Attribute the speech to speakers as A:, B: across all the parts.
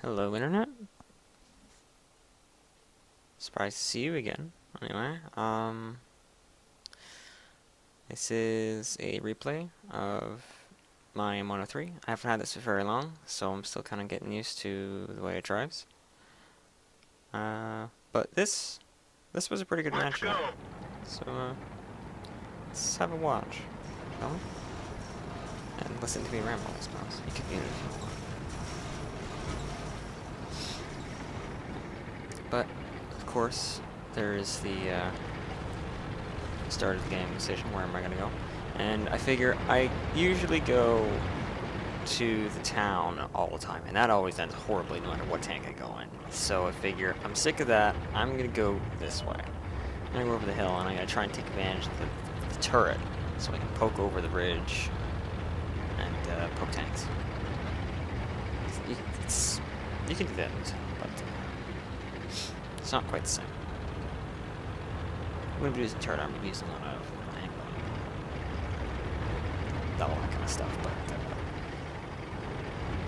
A: Hello, Internet. Surprised to see you again. Anyway, this is a replay of my M103. I haven't had this for very long, so I'm still kind of getting used to the way it drives. But this was a pretty good match. So, let's have a watch, shall we? And listen to me ramble, I suppose. You could be in it if you want. But, of course, there is the start of the game decision. Where am I going to go? And I figure I usually go to the town all the time, and that always ends horribly no matter what tank I go in. So I figure I'm sick of that. I'm going to go this way. I'm going to go over the hill, and I'm going to try and take advantage of the turret so I can poke over the ridge and poke tanks. You can do that in the town, but it's not quite the same. I'm going to be using turret, I'm going to be using a lot of angle, all that kind of stuff, but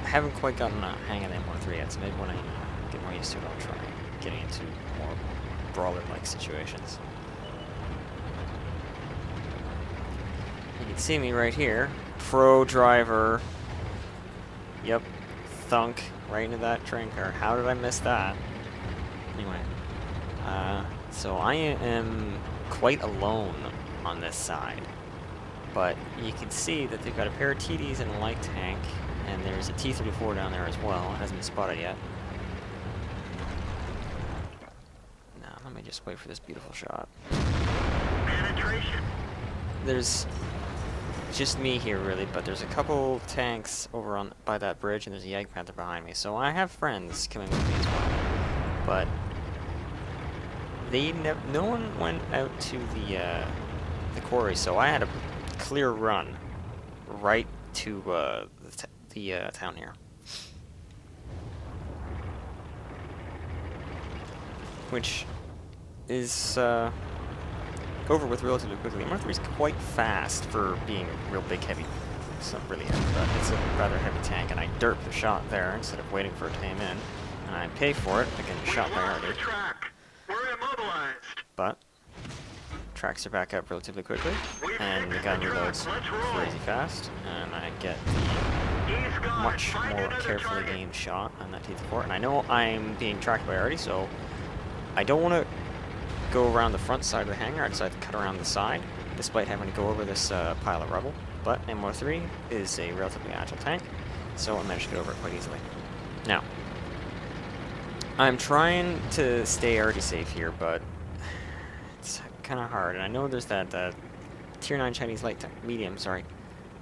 A: I haven't quite gotten a hang of the M103 yet, so maybe when I get more used to it, I'll try getting into more brawler-like situations. You can see me right here, pro driver. Yep, thunk right into that train car. How did I miss that? Anyway, so I am quite alone on this side, but you can see that they've got a pair of TDs and a light tank, and there's a T-34 down there as well. It hasn't been spotted yet. Now, let me just wait for this beautiful shot.
B: Penetration.
A: There's just me here, really, but there's a couple tanks over on by that bridge, and there's a Yag Panther behind me, so I have friends coming with me as well. But no one went out to the quarry, so I had a clear run right to the town here, which is over with relatively quickly. M103 is quite fast for being a real big heavy. It's not really heavy, but it's a rather heavy tank, and I derp the shot there instead of waiting for it to aim in, and I pay for it by getting shot by already.
B: We're immobilized.
A: But tracks are back up relatively quickly, and the gun reloads crazy fast, and I get the much more carefully aimed shot on that T-34. And I know I'm being tracked by already, so I don't want to go around the front side of the hangar. I decided to cut around the side, despite having to go over this pile of rubble. But M103 is a relatively agile tank, so I managed to get over it quite easily. Now, I'm trying to stay already safe here, but it's kind of hard. And I know there's that Tier 9 Chinese light tank, medium, sorry,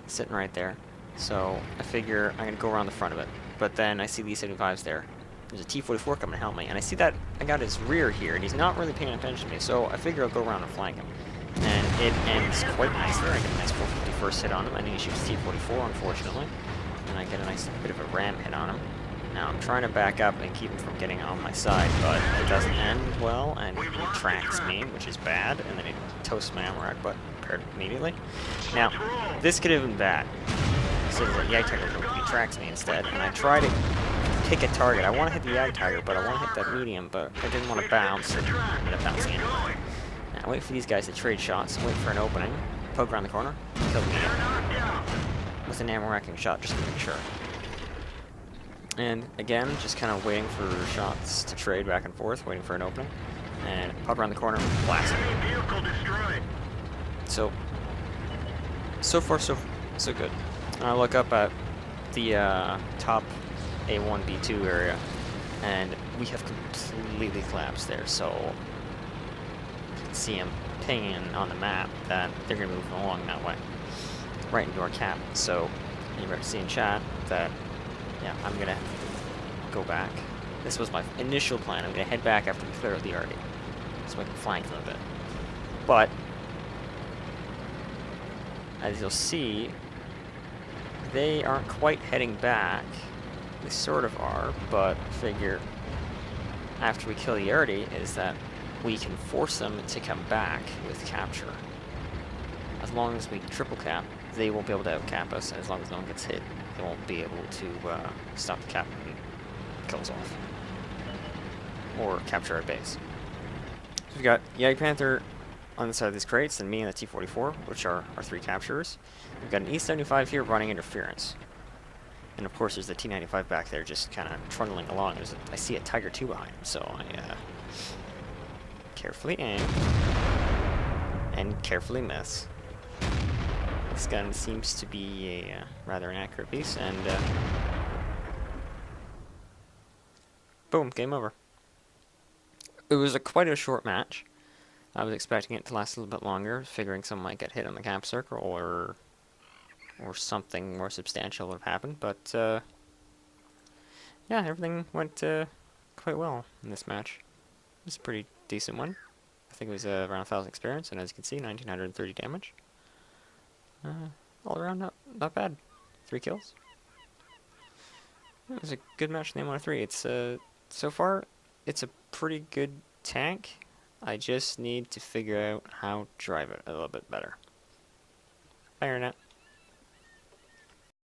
A: sitting right there. So I figure I'm going to go around the front of it. But then I see these 75s there. There's a T-44 coming to help me, and I see that I got his rear here, and he's not really paying attention to me, so I figure I'll go around and flank him. And it ends quite nicely. I get a nice 450 first hit on him, and he shoots T-44, unfortunately. And I get a nice bit of a ram hit on him. Now I'm trying to back up and keep him from getting on my side, but it doesn't end well, and he tracks me, which is bad, and then he toasts my ammo rack butt immediately. Now, this could have been bad. So the Yag Tiger he tracks me instead, and I try to pick a target. I want to hit the Yag Tiger, but I want to hit that medium, but I didn't want to bounce, and I ended up bouncing anyway. Now wait for these guys to trade shots, wait for an opening, poke around the corner, kill the medium with an ammo racking shot just to make sure. And again, just kind of waiting for shots to trade back and forth, waiting for an opening, and pop around the corner, blast it. So far so good. I look up at the top A1B2 area, and we have completely collapsed there, so you can see them pinging on the map that they're going to be moving along that way, right into our cap. So you better see in chat that, yeah, I'm going to go back. This was my initial plan. I'm going to head back after we clear out the RD, so I can flank them a bit. But, as you'll see, they aren't quite heading back. They sort of are, but figure after we kill the Yardie is that we can force them to come back with capture. As long as we triple cap, they won't be able to out cap us, and as long as no one gets hit, they won't be able to stop the cap and kills off. Or capture our base. So we've got Yagi Panther on the side of these crates, and me and the T-44, which are our 3 capturers. We've got an E-75 here running interference. And of course there's the T-95 back there just kind of trundling along. I see a Tiger II behind him, so I carefully aim. And carefully miss. This gun seems to be a rather inaccurate piece, and boom, game over. It was quite a short match. I was expecting it to last a little bit longer, figuring someone might get hit on the cap circle, or something more substantial would have happened, but yeah, everything went quite well in this match. It was a pretty decent one. I think it was around 1,000 experience, and as you can see, 1,930 damage. All around, not bad. 3 kills. It was a good match in the M103. It's so far, it's a pretty good tank. I just need to figure out how to drive it a little bit better. Bye, Internet.